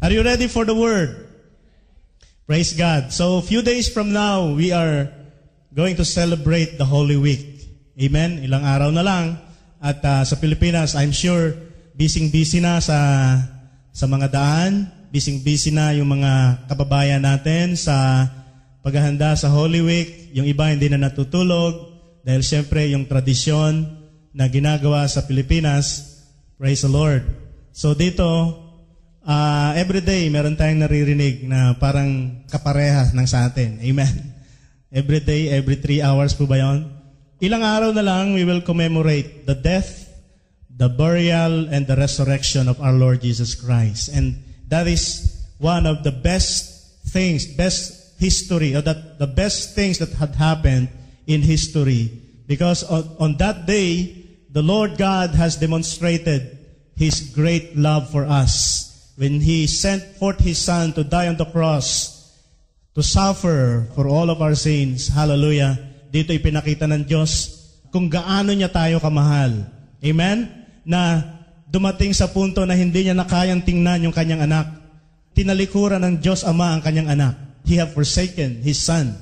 Are you ready for the word? Praise God. So, a few days from now, we are going to celebrate the Holy Week. Amen? Ilang araw na lang. At sa Pilipinas, I'm sure, busy na sa mga daan. Busy na yung mga kababayan natin sa paghahanda sa Holy Week. Yung iba hindi na natutulog. Dahil syempre, yung tradisyon na ginagawa sa Pilipinas, praise the Lord. So dito, every day, meron tayong naririnig na parang kapareha ng sa atin. Amen. Every day, every 3 hours po ba yun? Ilang araw na lang, we will commemorate the death, the burial, and the resurrection of our Lord Jesus Christ. And that is one of the best things, best history, or the best things that had happened in history. Because on that day, the Lord God has demonstrated His great love for us. When He sent forth His Son to die on the cross, to suffer for all of our sins. Hallelujah. Dito ipinakita ng Diyos kung gaano niya tayo kamahal. Amen? Na dumating sa punto na hindi niya na kayang tingnan yung kanyang anak. Tinalikuran ng Diyos Ama ang kanyang anak. He have forsaken His Son.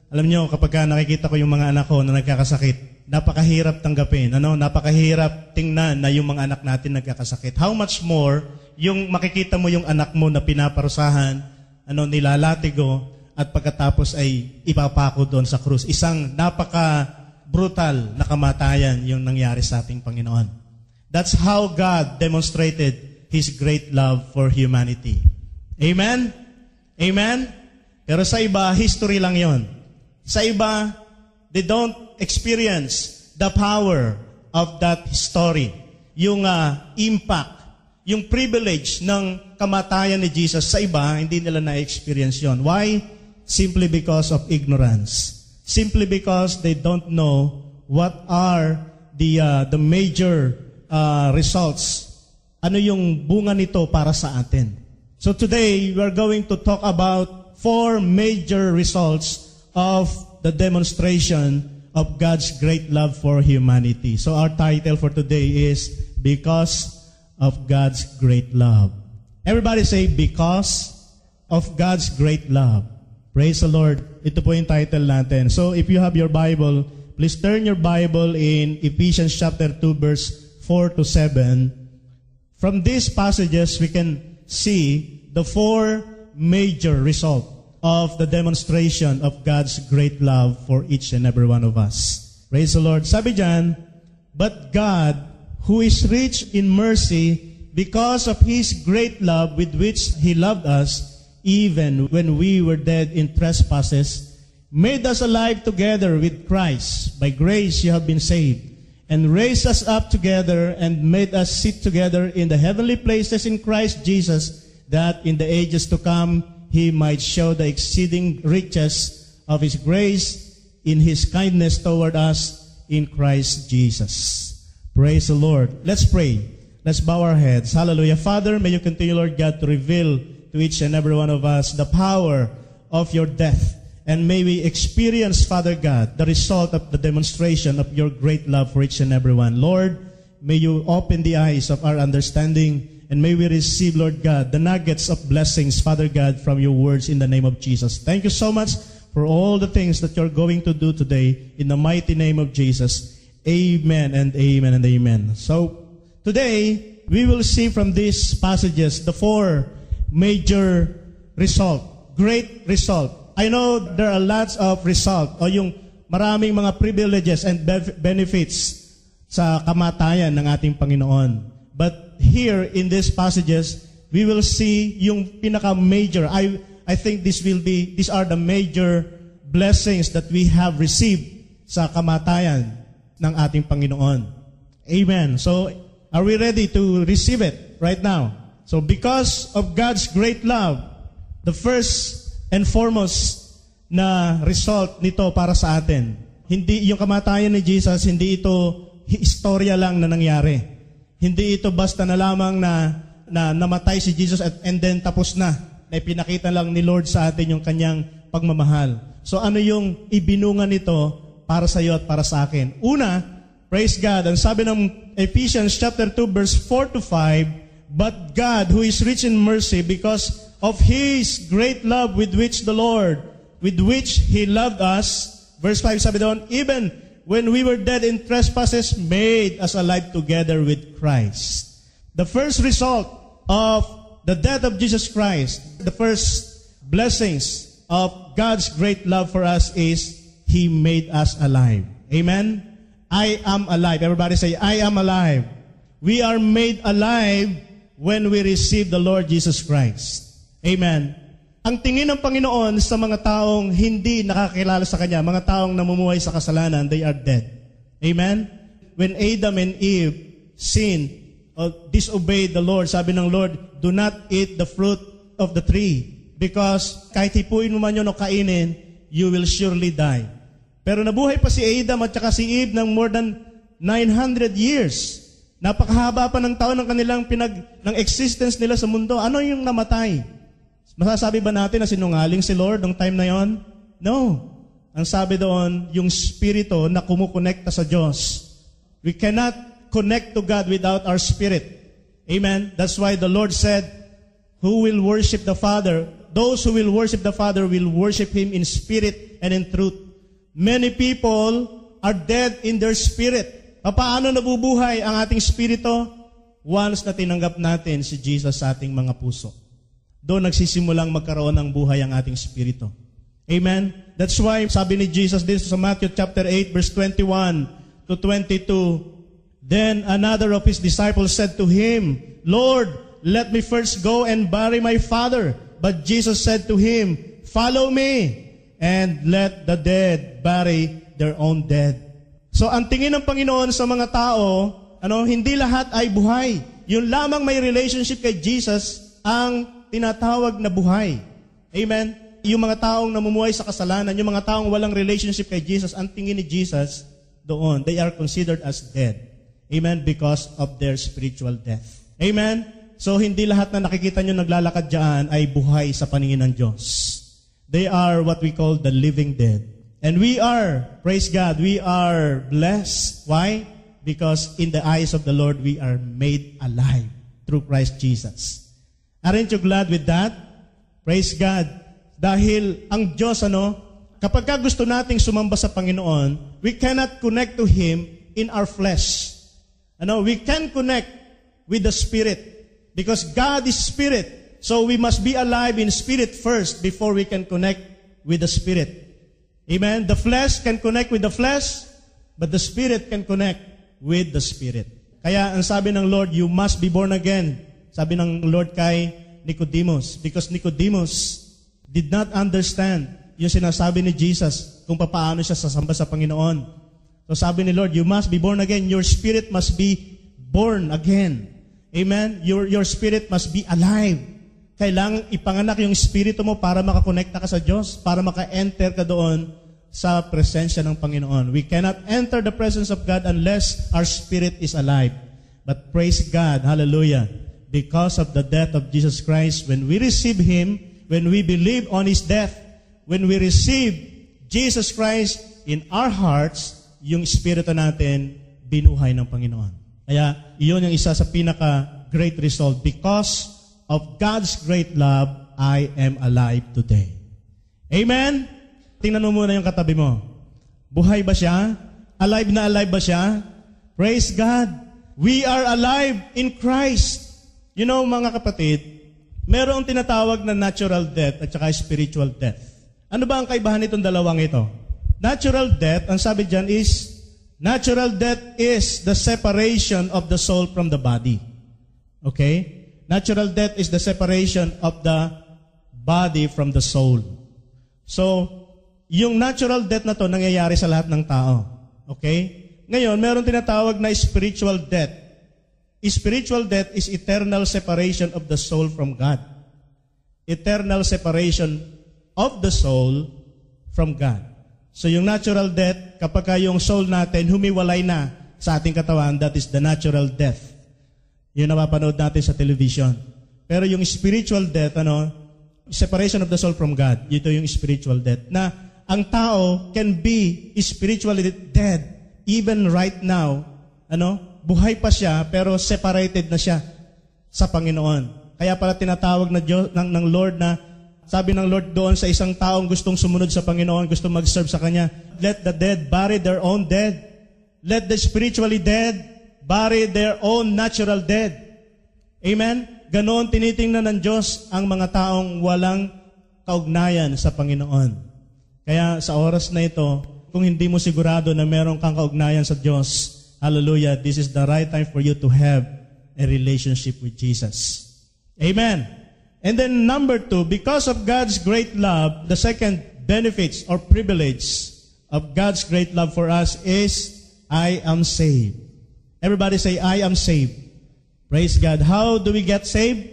Alam niyo, kapag nakikita ko yung mga anak ko na nagkakasakit, napakahirap tanggapin. Napakahirap tingnan na yung mga anak natin nagkakasakit. How much more yung makikita mo yung anak mo na pinaparusahan, nilalatigo, at pagkatapos ay ipapako doon sa krus. Isang napaka-brutal na kamatayan yung nangyari sa ating Panginoon. That's how God demonstrated His great love for humanity. Amen? Amen? Pero sa iba, history lang yon. Sa iba, they don't experience the power of that story. Yung impact, yung privilege ng kamatayan ni Jesus sa iba, hindi nila na-experience yon. Why? Simply because of ignorance. Simply because they don't know what are the major results. Ano yung bunga nito para sa atin? So today, we are going to talk about 4 major results of the demonstration of God's great love for humanity. So our title for today is Because of God's Great Love. Everybody say, because of God's great love. Praise the Lord. Ito po yung title natin. So if you have your Bible, please turn your Bible in Ephesians chapter 2, verse 4 to 7. From these passages, we can see the 4 major results of the demonstration of God's great love for each and every one of us. Praise the Lord. Sabi dyan, but God, who is rich in mercy, because of His great love with which He loved us, even when we were dead in trespasses, made us alive together with Christ. By grace you have been saved, and raised us up together, and made us sit together in the heavenly places in Christ Jesus, that in the ages to come He might show the exceeding riches of His grace in His kindness toward us in Christ Jesus. Praise the Lord. Let's pray. Let's bow our heads. Hallelujah. Father, may you continue, Lord God, to reveal to each and every one of us the power of your death. And may we experience, Father God, the result of the demonstration of your great love for each and every one. Lord, may you open the eyes of our understanding, and may we receive, Lord God, the nuggets of blessings, Father God, from your words in the name of Jesus. Thank you so much for all the things that you're going to do today in the mighty name of Jesus. Amen and amen and amen. So, today, we will see from these passages the 4 major results. Great result. I know there are lots of results o yung maraming mga privileges and benefits sa kamatayan ng ating Panginoon. But here in these passages, we will see yung pinaka-major. I think these are the major blessings that we have received sa kamatayan ng ating Panginoon. Amen. So, are we ready to receive it right now? So, because of God's great love, the first and foremost na result nito para sa atin, hindi yung kamatayan ni Jesus, hindi ito istorya lang na nangyari. Hindi ito basta na lamang na namatay si Jesus and then tapos na ipinakita lang ni Lord sa atin yung kanyang pagmamahal. So ano yung ibinunga nito para sa iyo at para sa akin? Una, praise God, ang sabi ng Ephesians chapter 2 verse 4 to 5, But God, who is rich in mercy, because of His great love with which He loved us, verse 5 sabi doon, even when we were dead in trespasses, made us alive together with Christ. The first result of the death of Jesus Christ, the first blessings of God's great love for us is He made us alive. Amen? I am alive. Everybody say, I am alive. We are made alive when we receive the Lord Jesus Christ. Amen. Ang tingin ng Panginoon sa mga taong hindi nakakilala sa Kanya, mga taong namumuhay sa kasalanan, they are dead. Amen? When Adam and Eve sinned or disobeyed the Lord, sabi ng Lord, do not eat the fruit of the tree because kahit hipuin mo man yun o kainin, you will surely die. Pero nabuhay pa si Adam at saka si Eve ng more than 900 years. Napakahaba pa ng taon ng kanilang ng existence nila sa mundo. Ano yung namatay? Masasabi ba natin na sinungaling si Lord ng time na yon? No. Ang sabi doon, yung spirito na kumukonekta sa Diyos. We cannot connect to God without our spirit. Amen? That's why the Lord said, who will worship the Father? Those who will worship the Father will worship Him in spirit and in truth. Many people are dead in their spirit. Paano nabubuhay ang ating spirito? Once na tinanggap natin si Jesus sa ating mga puso. Doon nagsisimulang magkaroon ng buhay ang ating spirito. Amen? That's why sabi ni Jesus din sa Matthew chapter 8 verse 21 to 22, then another of His disciples said to Him, Lord, let me first go and bury my father. But Jesus said to him, follow me and let the dead bury their own dead. So ang tingin ng Panginoon sa mga tao, hindi lahat ay buhay. Yung lamang may relationship kay Jesus ang tinatawag na buhay. Amen? Yung mga taong namumuhay sa kasalanan, yung mga taong walang relationship kay Jesus, ang tingin ni Jesus doon, they are considered as dead. Amen? Because of their spiritual death. Amen? So, hindi lahat na nakikita nyo naglalakad dyan ay buhay sa paningin ng Diyos. They are what we call the living dead. And we are, praise God, we are blessed. Why? Because in the eyes of the Lord, we are made alive through Christ Jesus. Aren't you glad with that? Praise God. Dahil ang Diyos, kapag gusto nating sumamba sa Panginoon, we cannot connect to Him in our flesh. We can connect with the Spirit. Because God is Spirit. So we must be alive in Spirit first before we can connect with the Spirit. Amen? The flesh can connect with the flesh, but the Spirit can connect with the Spirit. Kaya ang sabi ng Lord, you must be born again. Sabi ng Lord kay Nicodemus, because Nicodemus did not understand yung sinasabi ni Jesus kung paano siya sasamba sa Panginoon. So sabi ni Lord, you must be born again. Your spirit must be born again. Amen? Your spirit must be alive. Kailangang ipanganak yung spirito mo para makakonekta ka sa Diyos, para maka-enter ka doon sa presensya ng Panginoon. We cannot enter the presence of God unless our spirit is alive. But praise God, hallelujah, because of the death of Jesus Christ, when we receive Him, when we believe on His death, when we receive Jesus Christ in our hearts, yung spirito natin, binuhay ng Panginoon. Kaya, iyon yung isa sa pinaka-great result. Because of God's great love, I am alive today. Amen? Tingnan mo muna yung katabi mo. Buhay ba siya? Alive na alive ba siya? Praise God. We are alive in Christ. You know, mga kapatid, merong tinatawag na natural death at saka spiritual death. Ano ba ang kaibahan nitong dalawang ito? Natural death, ang sabi dyan is, natural death is the separation of the soul from the body. Okay? Natural death is the separation of the body from the soul. So, yung natural death na to nangyayari sa lahat ng tao. Okay? Ngayon, meron tinatawag na spiritual death. Spiritual death is eternal separation of the soul from God. Eternal separation of the soul from God. So yung natural death, kapag yung soul natin humiwalay na sa ating katawan, that is the natural death. Yun na mapanood natin sa television. Pero yung spiritual death, separation of the soul from God, ito yung spiritual death. Na ang tao can be spiritually dead even right now. Buhay pa siya, pero separated na siya sa Panginoon. Kaya pala tinatawag na Diyos, ng Lord na, sabi ng Lord doon sa isang taong gustong sumunod sa Panginoon, gustong mag-serve sa Kanya, let the dead bury their own dead. Let the spiritually dead bury their own natural dead. Amen? Ganon tinitingnan ng Diyos ang mga taong walang kaugnayan sa Panginoon. Kaya sa oras na ito, kung hindi mo sigurado na meron kang kaugnayan sa Diyos, hallelujah, this is the right time for you to have a relationship with Jesus. Amen. And then number 2, because of God's great love, the second benefits or privilege of God's great love for us is, I am saved. Everybody say, I am saved. Praise God. How do we get saved?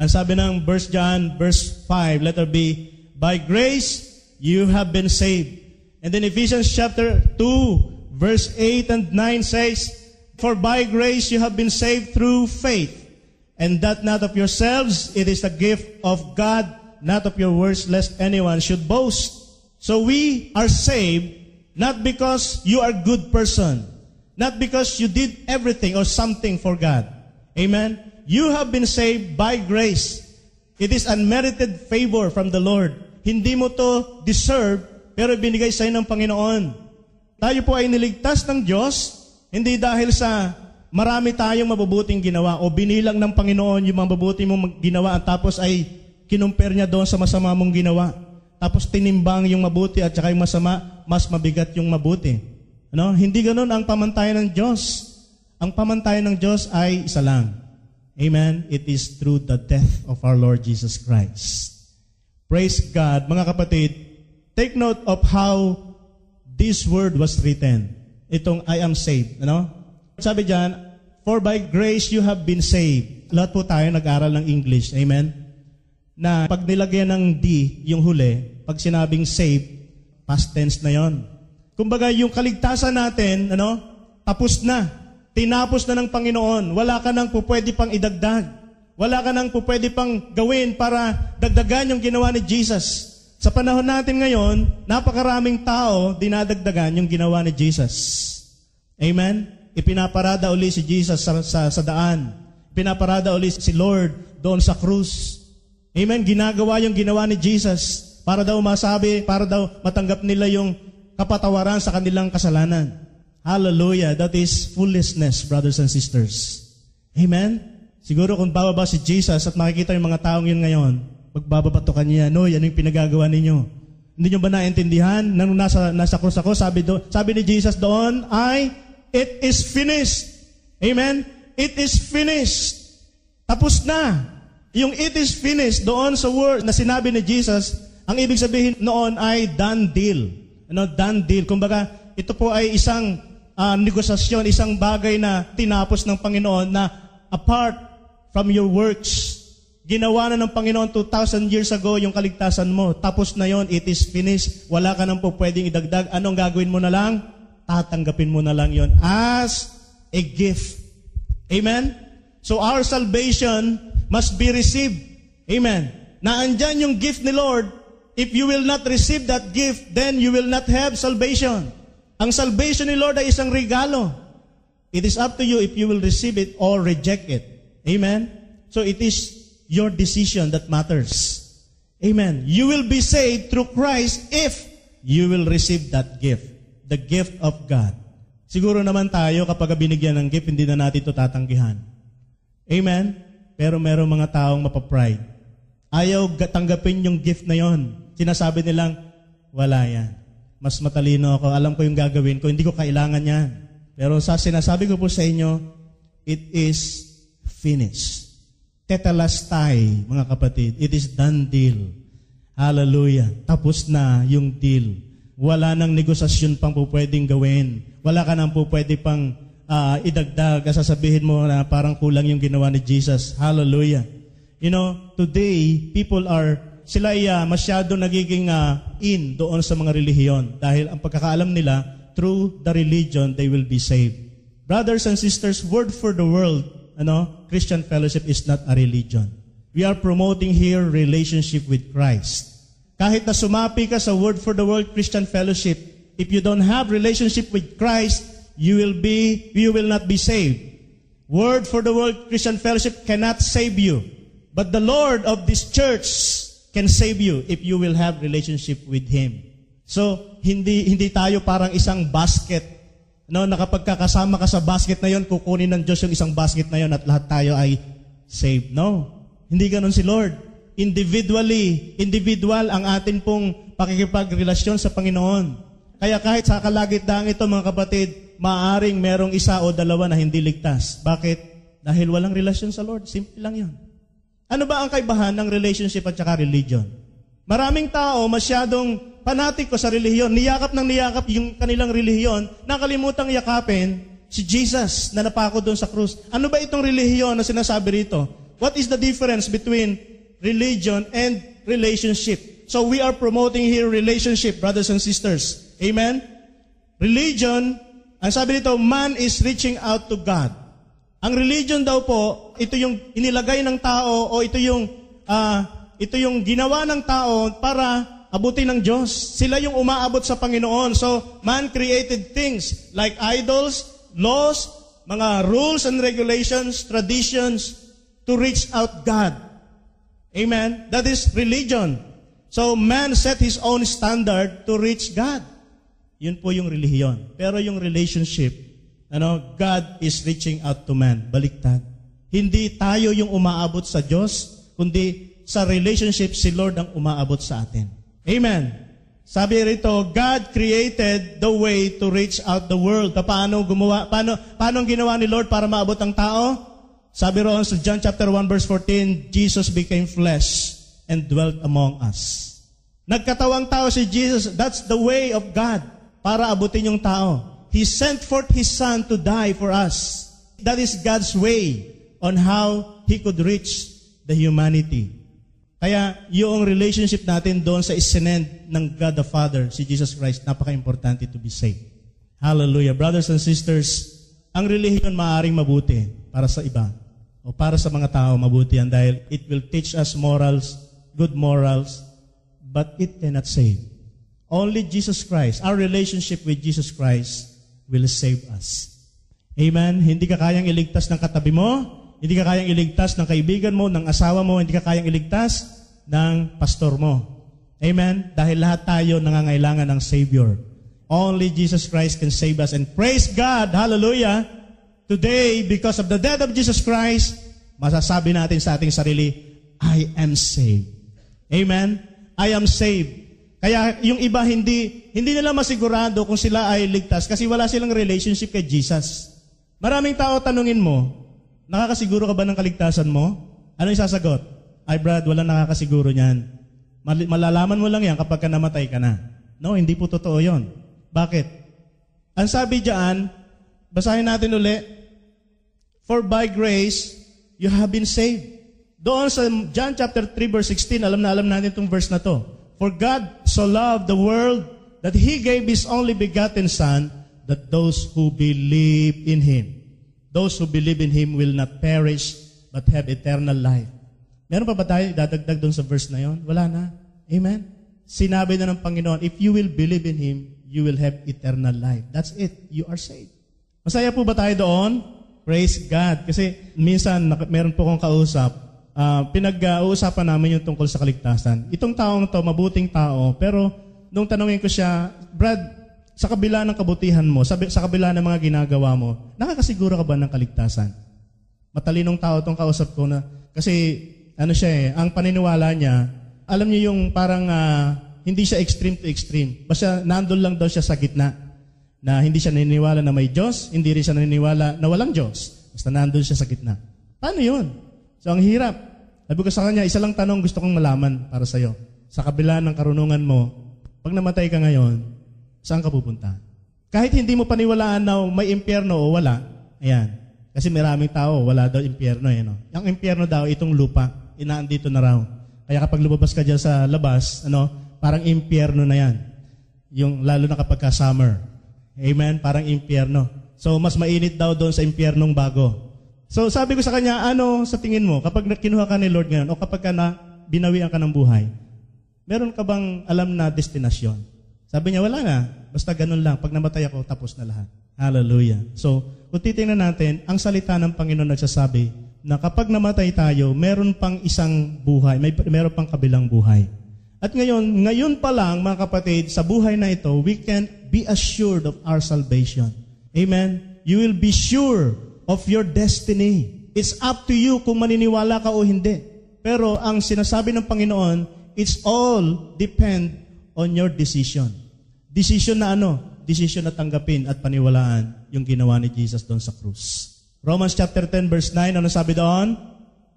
Ang sabi ng 1 John verse 5, letter B, by grace you have been saved. And then Ephesians chapter 2, verse 8 and 9 says, for by grace you have been saved through faith, and that not of yourselves, it is a gift of God, not of your works, lest anyone should boast. So we are saved not because you are a good person, not because you did everything or something for God. Amen? You have been saved by grace. It is unmerited favor from the Lord. Hindi mo to deserve, pero binigay sa ng Panginoon. Tayo po ay niligtas ng Diyos, hindi dahil sa marami tayong mabubuting ginawa o binilang ng Panginoon yung mga mabubuting mong ginawa at tapos ay kinumpir niya doon sa masama mong ginawa. Tapos tinimbang yung mabuti at saka yung masama, mas mabigat yung mabuti. Ano? Hindi ganoon ang pamantayan ng Diyos. Ang pamantayan ng Diyos ay isa lang. Amen? It is through the death of our Lord Jesus Christ. Praise God. Mga kapatid, take note of how this word was written. Itong I am saved. Ano? Sabi dyan, for by grace you have been saved. Lahat po tayo nag-aral ng English. Amen? Na pag nilagyan ng D, yung huli, pag sinabing saved, past tense na yon. Kumbaga, yung kaligtasan natin, tapos na. Tinapos na ng Panginoon. Wala ka nang pupwede pang idagdag. Wala ka nang pupwede pang gawin para dagdagan yung ginawa ni Jesus. Sa panahon natin ngayon, napakaraming tao dinadagdagan yung ginawa ni Jesus. Amen? Ipinaparada uli si Jesus sa daan. Pinaparada uli si Lord doon sa krus. Amen? Ginagawa yung ginawa ni Jesus para daw masabi, para daw matanggap nila yung kapatawaran sa kanilang kasalanan. Hallelujah. That is foolishness, brothers and sisters. Amen? Siguro kung bababa si Jesus at makikita yung mga taong yun ngayon, magbababato ka niya, Noy, ano yung pinagagawa ninyo? Hindi nyo ba naintindihan? Nung nasa krus ako, sabi ni Jesus doon ay, it is finished. Amen? It is finished. Tapos na. Yung it is finished, doon sa word na sinabi ni Jesus, ang ibig sabihin noon ay done deal. Done deal. Kumbaga, ito po ay isang negosasyon, isang bagay na tinapos ng Panginoon na apart from your works. Ginawa na ng Panginoon 2,000 years ago yung kaligtasan mo. Tapos na yon, it is finished. Wala ka nang po pwedeng idagdag. Anong gagawin mo na lang? Tatanggapin mo na lang yon as a gift. Amen? So our salvation must be received. Amen? Naandyan yung gift ni Lord. If you will not receive that gift, then you will not have salvation. Ang salvation ni Lord ay isang regalo. It is up to you if you will receive it or reject it. Amen? So it is your decision that matters. Amen. You will be saved through Christ if you will receive that gift. The gift of God. Siguro naman tayo kapag binigyan ng gift, hindi na natin ito tatanggihan. Amen? Pero merong mga taong mapapride. Ayaw tanggapin yung gift na yon. Sinasabi nilang, wala yan. Mas matalino ako. Alam ko yung gagawin ko. Hindi ko kailangan yan. Pero sinasabi ko po sa inyo, it is finished. Tetelestai, mga kapatid. It is done deal. Hallelujah. Tapos na yung deal. Wala nang negosasyon pang po pwedeng gawin. Wala ka nang po pwede pang idagdag. Sasabihin mo na parang kulang yung ginawa ni Jesus. Hallelujah. Today, people sila ay masyado nagiging in doon sa mga relihiyon. Dahil ang pagkakaalam nila, through the religion, they will be saved. Brothers and sisters, Word for the World, Christian Fellowship is not a religion. We are promoting here relationship with Christ. Kahit na sumapi ka sa Word for the World Christian Fellowship, if you don't have relationship with Christ, you will not be saved. Word for the World Christian Fellowship cannot save you. But the Lord of this church can save you if you will have relationship with Him. So, hindi tayo parang isang basket. No, na kapag kasama ka sa basket na yon, kukunin ng Diyos yung isang basket na yon at lahat tayo ay saved. No, hindi ganun si Lord. Individual ang atin pong pakikipagrelasyon sa Panginoon. Kaya kahit sa kalagitnaan ito, mga kapatid, maaaring merong isa o dalawa na hindi ligtas. Bakit? Dahil walang relasyon sa Lord. Simple lang yun. Ano ba ang kaibahan ng relationship at saka religion? Maraming tao masyadong panatiko sa relihiyon. Niyakap ng niyakap yung kanilang relihiyon, nakalimutang yakapin si Jesus na napako doon sa krus. Ano ba itong relihiyon na sinasabi rito? What is the difference between religion and relationship? So we are promoting here relationship, brothers and sisters. Amen? Religion, ang sabi dito, man is reaching out to God. Ang religion daw po, ito yung inilagay ng tao o ito yung ginawa ng tao para abutin ng Diyos. Sila yung umaabot sa Panginoon. So, man created things like idols, laws, mga rules and regulations, traditions to reach out God. Amen? That is religion. So, man set his own standard to reach God. Yun po yung relihiyon. Pero yung relationship, God is reaching out to man. Baliktad. Hindi tayo yung umaabot sa Diyos, kundi sa relationship, si Lord ang umaabot sa atin. Amen. Sabi rito, God created the way to reach out the world. Paano ang ginawa ni Lord para maabot ang tao? Sabi roon sa John chapter 1 verse 14, Jesus became flesh and dwelt among us. Nagkatawang tao si Jesus. That's the way of God para abutin yung tao. He sent forth His Son to die for us. That is God's way on how He could reach the humanity. Kaya yung relationship natin doon sa isinend ng God the Father, si Jesus Christ, napaka-importante to be saved. Hallelujah. Brothers and sisters, ang relihiyon maaaring mabuti para sa iba o para sa mga tao mabuti yan dahil it will teach us morals, good morals, but it cannot save. Only Jesus Christ, our relationship with Jesus Christ will save us. Amen? Hindi ka kayang iligtas ng katabi mo, hindi ka kayang iligtas ng kaibigan mo, ng asawa mo, hindi ka kayang iligtas ng pastor mo. Amen? Dahil lahat tayo nangangailangan ng Savior. Only Jesus Christ can save us. And praise God, hallelujah, today, because of the death of Jesus Christ, masasabi natin sa ating sarili, I am saved. Amen? I am saved. Kaya yung iba hindi nila masigurado kung sila ay ligtas kasi wala silang relationship kay Jesus. Maraming tao tanungin mo, nakakasiguro ka ba ng kaligtasan mo? Ano yung sasagot? Ay Brad, wala nakakasiguro niyan. Malalaman mo lang yan kapag ka namatay ka na. No, hindi po totoo yon. Bakit? Ang sabi diyan, basahin natin uli, for by grace, you have been saved. Doon sa John chapter 3 verse 16, alam natin itong verse na to. For God so loved the world that He gave His only begotten Son, that those who believe in Him, those who believe in Him will not perish, but have eternal life. Meron pa ba tayo dadagdag doon sa verse na yon? Wala na. Amen? Sinabi na ng Panginoon, if you will believe in Him, you will have eternal life. That's it. You are saved. Masaya po ba tayo doon? Praise God. Kasi minsan, meron po akong kausap, pinag-uusapan namin yung tungkol sa kaligtasan. Itong taong to, mabuting tao, pero nung tanongin ko siya, Brad, sa kabila ng kabutihan mo, sa kabila ng mga ginagawa mo, nakakasiguro ka ba ng kaligtasan? Matalinong tao itong kausap ko na, kasi ang paniniwala niya, alam niyo yung parang hindi siya extreme to extreme. Basta nandun lang daw siya sa gitna, na hindi siya naniniwala na may Diyos, hindi rin siya naniniwala na walang Diyos. Basta nandun siya sa gitna. Paano yun? So, ang hirap. Sabi ko sa kanya, isa lang tanong gusto kong malaman para sa'yo. Sa kabila ng karunungan mo, pag namatay ka ngayon, saan ka pupunta? Kahit hindi mo paniwalaan na may impyerno o wala, ayan. Kasi maraming tao, wala daw impyerno. Ang impyerno daw, itong lupa, inaandito na raw. Kaya kapag lumabas ka dyan sa labas, parang impyerno na yan. Yung, lalo na kapag ka-summer. Amen? Parang impyerno. So, mas mainit daw doon sa impyernong bago. So, sabi ko sa kanya, sa tingin mo, kapag kinuha ka ni Lord ngayon, o kapag binawian ka ng buhay, meron ka bang alam na destinasyon? Sabi niya, wala na. Basta ganun lang. Pag namatay ako, tapos na lahat. Hallelujah. So, kung titingnan natin, ang salita ng Panginoon nagsasabi na kapag namatay tayo, meron pang isang buhay, meron pang kabilang buhay. At ngayon pa lang, mga kapatid, sa buhay na ito, we can be assured of our salvation. Amen? You will be sure of your destiny. It's up to you kung maniniwala ka o hindi. Pero ang sinasabi ng Panginoon, it's all depend on your decision. Decision na ano? Decision na tanggapin at paniwalaan yung ginawa ni Jesus doon sa krus. Romans chapter 10 verse 9, ano sabi doon?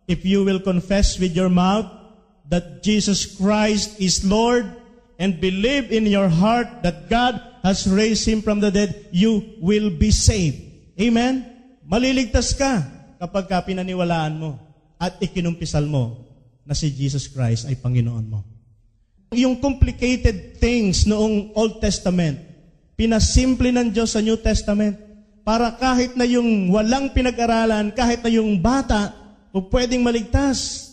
If you will confess with your mouth that Jesus Christ is Lord and believe in your heart that God has raised Him from the dead, you will be saved. Amen? Maliligtas ka kapag ka pinaniwalaan mo at ikinumpisal mo na si Jesus Christ ay Panginoon mo. Yung complicated things noong Old Testament, pinasimple ng Diyos sa New Testament para kahit na yung walang pinag-aralan, kahit na yung bata, pwedeng maligtas.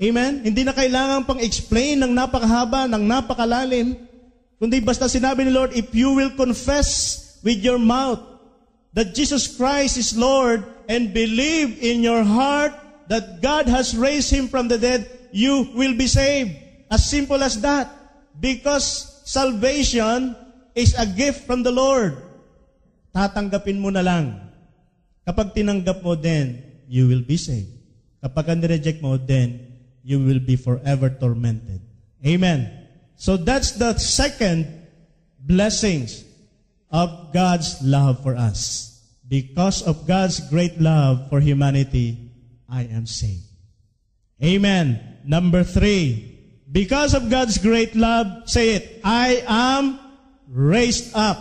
Amen? Hindi na kailangan pang explain ng napakahaba, ng napakalalim, kundi basta sinabi ni Lord, if you will confess with your mouth that Jesus Christ is Lord and believe in your heart that God has raised Him from the dead, you will be saved. As simple as that. Because salvation is a gift from the Lord. Tatanggapin mo na lang. Kapag tinanggap mo, then you will be saved. Kapag nireject mo, then you will be forever tormented. Amen. So that's the second blessings of God's love for us. Because of God's great love for humanity, I am saved. Amen. Number 3. Because of God's great love, say it, I am raised up.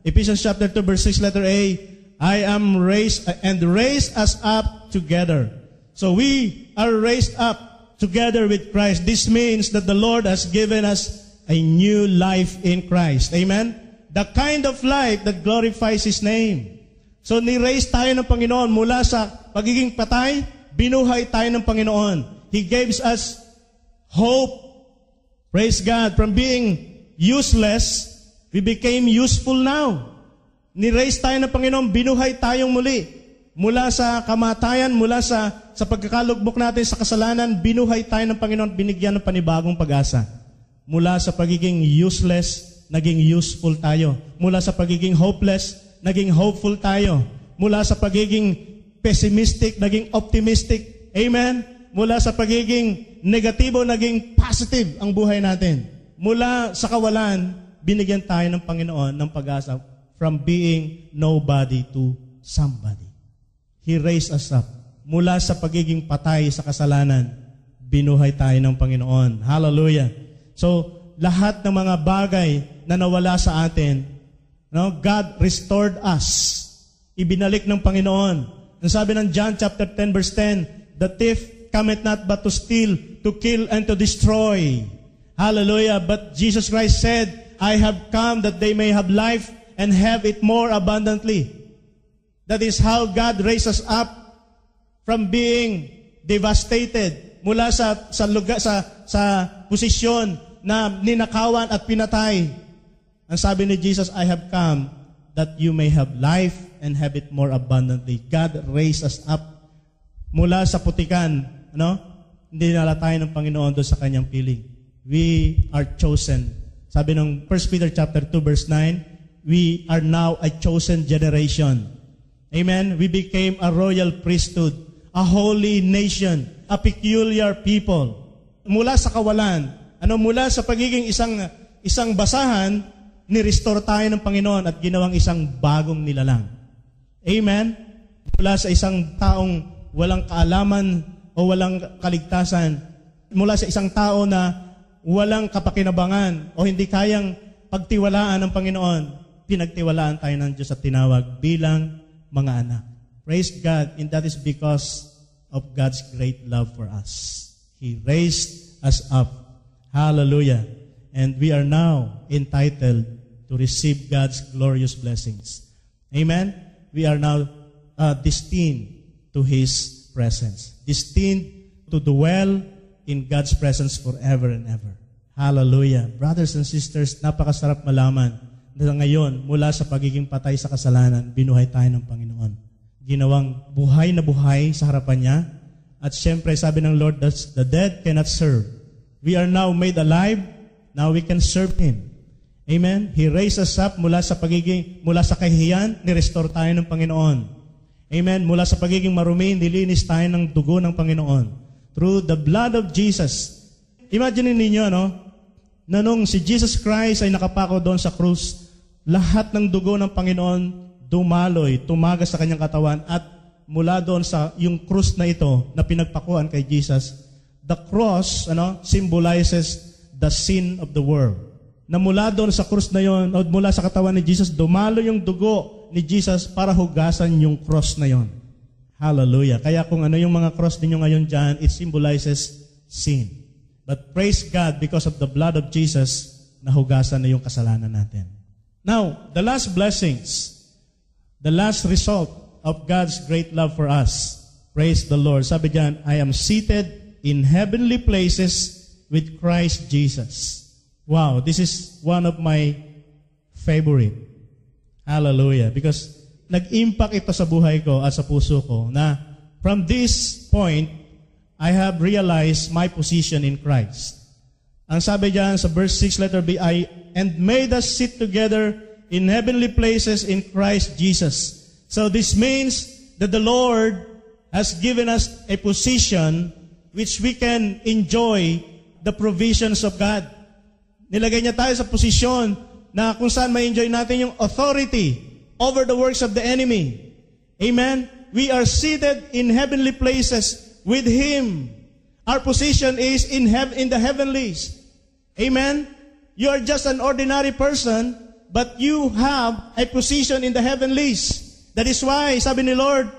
Ephesians chapter 2 verse 6 letter A, I am raised and raised us up together. So we are raised up together with Christ. This means that the Lord has given us a new life in Christ. Amen? The kind of life that glorifies His name. So ni-raise tayo ng Panginoon mula sa pagiging patay, binuhay tayo ng Panginoon. He gives us hope. Praise God. From being useless, we became useful now. Ni-raise tayo ng Panginoon, binuhay tayong muli. Mula sa kamatayan, mula sa pagkakalugmok natin sa kasalanan, binuhay tayo ng Panginoon, binigyan ng panibagong pag-asa. Mula sa pagiging useless, naging useful tayo. Mula sa pagiging hopeless, naging hopeful tayo. Mula sa pagiging pessimistic, naging optimistic. Amen? Mula sa pagiging negatibo, naging positive ang buhay natin. Mula sa kawalan, binigyan tayo ng Panginoon ng pag-asa from being nobody to somebody. He raised us up. Mula sa pagiging patay sa kasalanan, binuhay tayo ng Panginoon. Hallelujah. So, lahat ng mga bagay na nawala sa atin, God restored us. Ibinalik ng Panginoon. Ang sabi ng John chapter 10 verse 10, the thief cometh not but to steal, to kill, and to destroy. Hallelujah. But Jesus Christ said, I have come that they may have life and have it more abundantly. That is how God raised us up from being devastated mula sa lugar, sa posisyon na ninakawan at pinatay. Ang sabi ni Jesus, I have come that you may have life and have it more abundantly. God raised us up mula sa putikan. Hindi nala tayo ng Panginoon doon sa kanyang piling. We are chosen. Sabi ng 1 Peter chapter 2 verse 9, we are now a chosen generation. Amen? We became a royal priesthood, a holy nation, a peculiar people. Mula sa kawalan, mula sa pagiging isang basahan, ni-restore tayo ng Panginoon at ginawang isang bagong nilalang. Amen? Mula sa isang taong walang kaalaman o walang kaligtasan, mula sa isang tao na walang kapakinabangan o hindi kayang pagtiwalaan ng Panginoon, pinagtiwalaan tayo ng Diyos at tinawag bilang mga anak. Praise God, and that is because of God's great love for us. He raised us up. Hallelujah. And we are now entitled to receive God's glorious blessings. Amen? We are now destined to His presence. Destined to dwell in God's presence forever and ever. Hallelujah. Brothers and sisters, napakasarap malaman na ngayon, mula sa pagiging patay sa kasalanan, binuhay tayo ng Panginoon. Ginawang buhay na buhay sa harapan niya. At siyempre, sabi ng Lord, that the dead cannot serve. We are now made alive. Now we can serve Him. Amen? He raised us up mula sa kahihiyan, ni-restore tayo ng Panginoon. Amen? Mula sa pagiging marumi, nilinis tayo ng dugo ng Panginoon. Through the blood of Jesus. Imagine ninyo, no? Na nung si Jesus Christ ay nakapako doon sa krus, lahat ng dugo ng Panginoon dumaloy, tumagas sa kanyang katawan, at mula doon sa yung krus na ito na pinagpakuan kay Jesus, the cross symbolizes the sin of the world. Na mula doon sa krus na yon, o mula sa katawan ni Jesus, dumalo yung dugo ni Jesus para hugasan yung cross na yon. Hallelujah. Kaya kung ano yung mga cross ninyo ngayon dyan, it symbolizes sin. But praise God, because of the blood of Jesus, nahugasan na yung kasalanan natin. Now, the last blessings, the last result of God's great love for us. Praise the Lord. Sabi diyan, I am seated in heavenly places with Christ Jesus. Wow, this is one of my favorite. Hallelujah. Because nag-impact ito sa buhay ko at sa puso ko na from this point, I have realized my position in Christ. Ang sabi diyan sa verse 6, letter B, and made us sit together in heavenly places in Christ Jesus. So this means that the Lord has given us a position which we can enjoy the provisions of God. Nilagay niya tayo sa posisyon na kung saan ma-enjoy natin yung authority over the works of the enemy. Amen? We are seated in heavenly places with Him. Our position is in the heavenlies. Amen? You are just an ordinary person, but you have a position in the heavenlies. That is why, sabi ni Lord,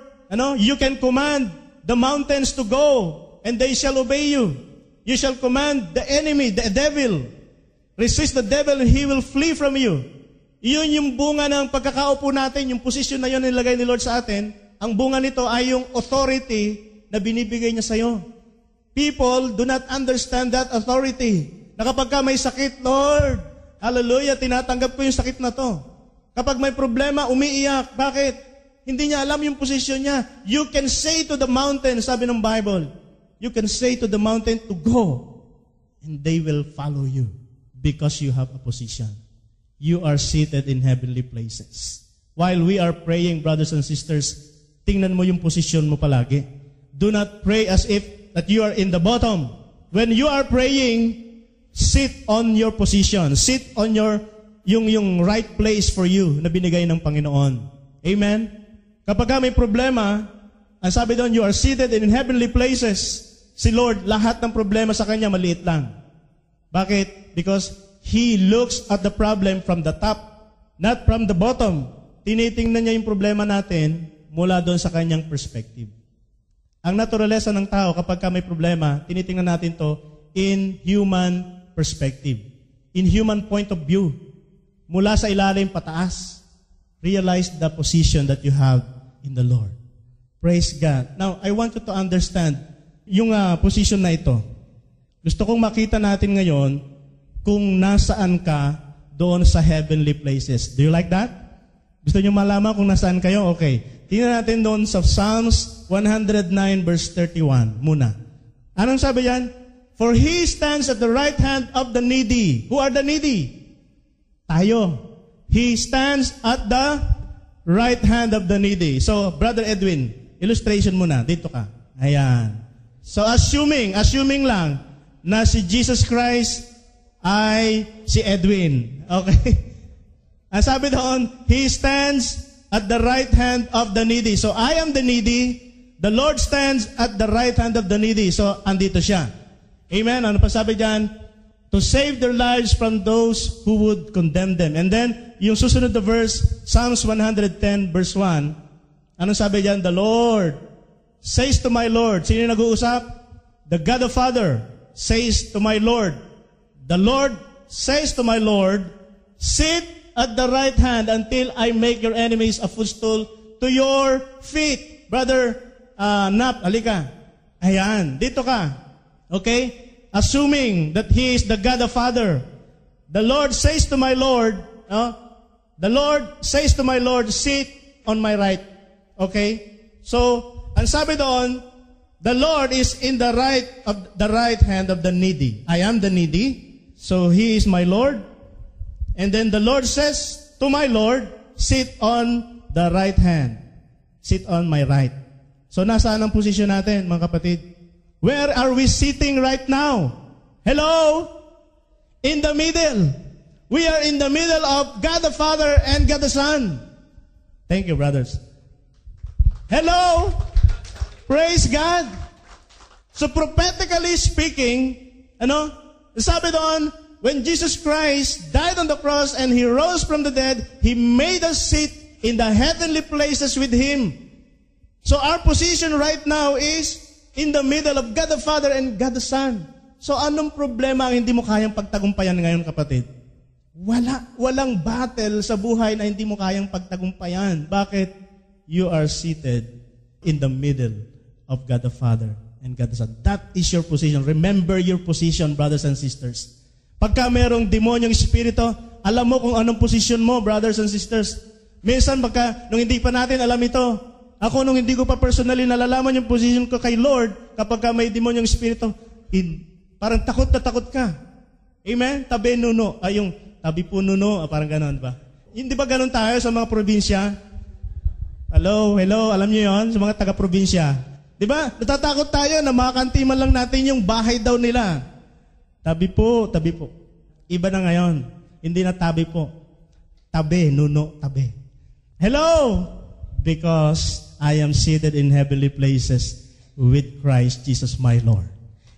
you can command the mountains to go, and they shall obey you. You shall command the enemy, the devil. Resist the devil, and he will flee from you. Iyon yung bunga ng pagkakaupo natin, yung position na yun nilagay ni Lord sa atin. Ang bunga nito ay yung authority na binibigay niya sa'yo. People do not understand that authority. Na kapag ka may sakit, Lord, hallelujah, tinatanggap ko yung sakit na to. Kapag may problema, umiiyak. Bakit? Hindi niya alam yung posisyon niya. You can say to the mountain, sabi ng Bible, you can say to the mountain to go, and they will follow you because you have a position. You are seated in heavenly places. While we are praying, brothers and sisters, tingnan mo yung posisyon mo palagi. Do not pray as if that you are in the bottom. When you are praying, sit on your position. Sit on yung right place for you na binigay ng Panginoon. Amen? Kapag may problema, ang sabi doon, you are seated in heavenly places. Si Lord, lahat ng problema sa Kanya maliit lang. Bakit? Because He looks at the problem from the top, not from the bottom. Tinitingnan niya yung problema natin mula doon sa Kanyang perspective. Ang naturalesa ng tao kapag may problema, tinitingnan natin to in human perspective. In human point of view. Mula sa ilalim pataas. Realize the position that you have in the Lord. Praise God. Now, I want you to understand yung position na ito. Gusto kong makita natin ngayon kung nasaan ka doon sa heavenly places. Do you like that? Gusto niyo malaman kung nasaan kayo? Okay. Tingnan natin doon sa Psalms 109 verse 31 muna. Anong sabi yan? For He stands at the right hand of the needy. Who are the needy? Tayo. He stands at the right hand of the needy. So, Brother Edwin, illustration muna. Dito ka. Ayan. So, assuming lang na si Jesus Christ ay si Edwin. Okay? Ang sabi doon, He stands at the right hand of the needy. So, I am the needy. The Lord stands at the right hand of the needy. So, andito siya. Amen? Ano pa sabi dyan? To save their lives from those who would condemn them. And then, yung susunod na verse, Psalms 110 verse 1, anong sabi dyan? The Lord says to my Lord. Sino yung nag-uusap? The God the Father says to my Lord. The Lord says to my Lord, sit at the right hand until I make your enemies a footstool to your feet. Brother Nap, halika. Ayan, dito ka. Okay? Assuming that He is the God the Father. The Lord says to my Lord, the Lord says to my Lord, sit on my right. Okay? So, ang sabi doon, the Lord is in the right hand of the needy. I am the needy, so He is my Lord. And then the Lord says to my Lord, sit on the right hand. Sit on my right. So, nasaan ang posisyon natin, mga kapatid? Where are we sitting right now? Hello? In the middle. We are in the middle of God the Father and God the Son. Thank you, brothers. Hello? Praise God. So prophetically speaking, sabi doon, when Jesus Christ died on the cross and He rose from the dead, He made us sit in the heavenly places with Him. So our position right now is in the middle of God the Father and God the Son. So anong problema ang hindi mo kayang pagtagumpayan ngayon, kapatid? Walang battle sa buhay na hindi mo kayang pagtagumpayan. Bakit? You are seated in the middle of God the Father and God the Son. That is your position. Remember your position, brothers and sisters. Pagka merong demonyong espiritu, alam mo kung anong posisyon mo, brothers and sisters. Minsan, nung hindi pa natin alam ito, ako nung hindi ko pa personally nalalaman yung position ko kay Lord, kapag may demonyong espiritu, parang takot na takot ka. Amen? Tabi nuno. Yung tabi po nuno. Parang ganon ba? Hindi ba ganon tayo sa mga probinsya? Hello? Alam niyo yon sa mga taga-probinsya. Di ba? Natatakot tayo na makakantiman lang natin yung bahay daw nila. Tabi po. Iba na ngayon. Hindi na tabi po. Tabi, nuno, tabi. Hello? Because I am seated in heavenly places with Christ Jesus my Lord.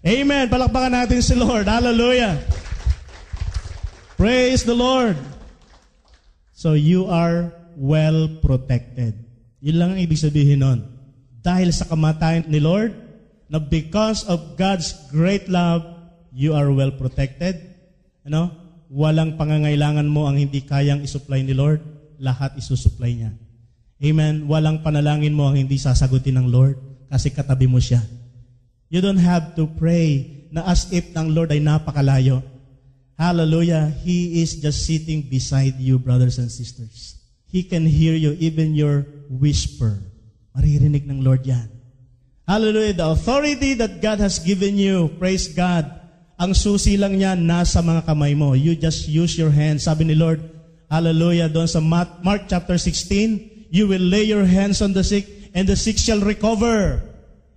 Amen. Palakpakan natin si Lord. Hallelujah. Praise the Lord. So you are well protected. Yun lang ang ibig sabihin nun. Dahil sa kamatayan ni Lord, na because of God's great love, you are well protected. Walang pangangailangan mo ang hindi kayang isupply ni Lord. Lahat isusupply niya. Amen. Walang panalangin mo ang hindi sasagutin ng Lord kasi katabi mo siya. You don't have to pray na as if ng Lord ay napakalayo. Hallelujah. He is just sitting beside you, brothers and sisters. He can hear you, even your whisper. Maririnig ng Lord yan. Hallelujah. The authority that God has given you, praise God, ang susi lang niya nasa mga kamay mo. You just use your hands. Sabi ni Lord, hallelujah, doon sa Mark chapter 16, you will lay your hands on the sick and the sick shall recover.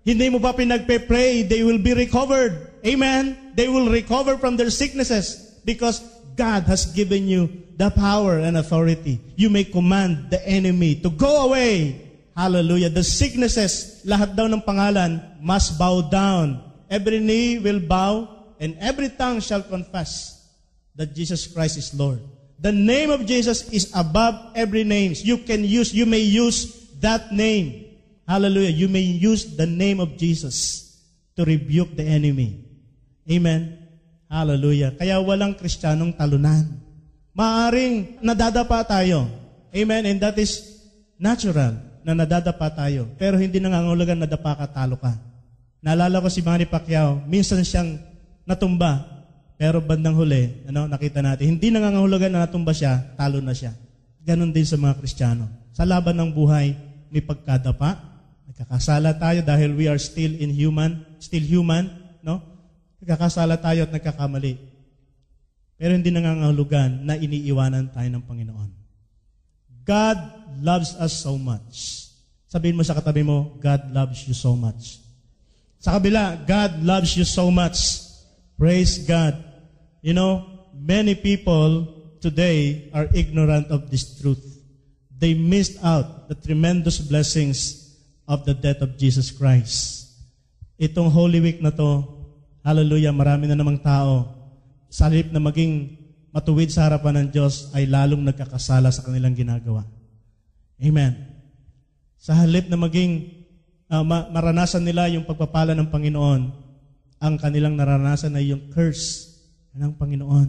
Hindi mo pa pinagpe-pray, they will be recovered. Amen? They will recover from their sicknesses because God has given you the power and authority. You may command the enemy to go away. Hallelujah. The sicknesses, lahat daw ng pangalan, must bow down. Every knee will bow and every tongue shall confess that Jesus Christ is Lord. The name of Jesus is above every name. You may use that name. Hallelujah. You may use the name of Jesus to rebuke the enemy. Amen. Hallelujah. Kaya walang Kristiyanong talunan. Maaring nadadapa tayo. Amen. And that is natural na nadadapa tayo. Pero hindi nangangahulugan na dapa ka, talo ka. Naalala ko si Manny Pacquiao, minsan siyang natumba. Pero bandang huli, nakita natin, hindi nangangahulugan na natumba siya, talo na siya. Ganon din sa mga Kristiyano. Sa laban ng buhay, may pagkadapa. Nagkakasala tayo dahil we are still human, no? Nagkakasala tayo at nagkakamali. Pero hindi nangangahulugan na iniiwanan tayo ng Panginoon. God loves us so much. Sabihin mo sa katabi mo, God loves you so much. Sa kabila, God loves you so much. Praise God. Many people today are ignorant of this truth. They missed out the tremendous blessings of the death of Jesus Christ. Itong Holy Week na to, hallelujah, marami na namang tao, sa halip na maging matuwid sa harapan ng Diyos, ay lalong nagkakasala sa kanilang ginagawa. Amen. Sa halip na maging maranasan nila yung pagpapala ng Panginoon, ang kanilang naranasan ay yung curse ng Panginoon.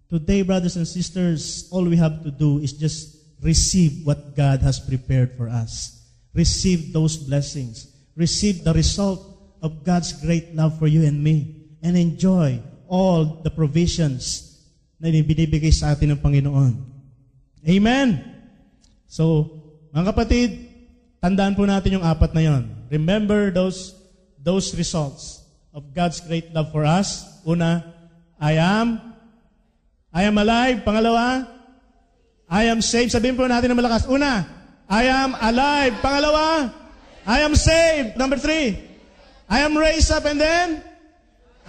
Today, brothers and sisters, all we have to do is just receive what God has prepared for us. Receive those blessings. Receive the result of God's great love for you and me. And enjoy all the provisions na binibigay sa atin ng Panginoon. Amen. So, mga kapatid, tandaan po natin yung apat na yon. Remember those results of God's great love for us. Una, I am alive. Pangalawa, I am saved. Sabihin po natin na malakas. Una, I am alive. Pangalawa, I am saved. Number 3, I am raised up, and then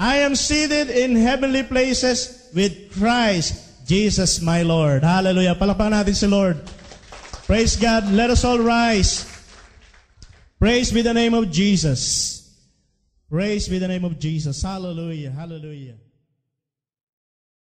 I am seated in heavenly places with Christ Jesus my Lord. Hallelujah. Palakpakan natin si Lord. Praise God. Let us all rise. Praise be the name of Jesus. Praise be the name of Jesus. Hallelujah. Hallelujah.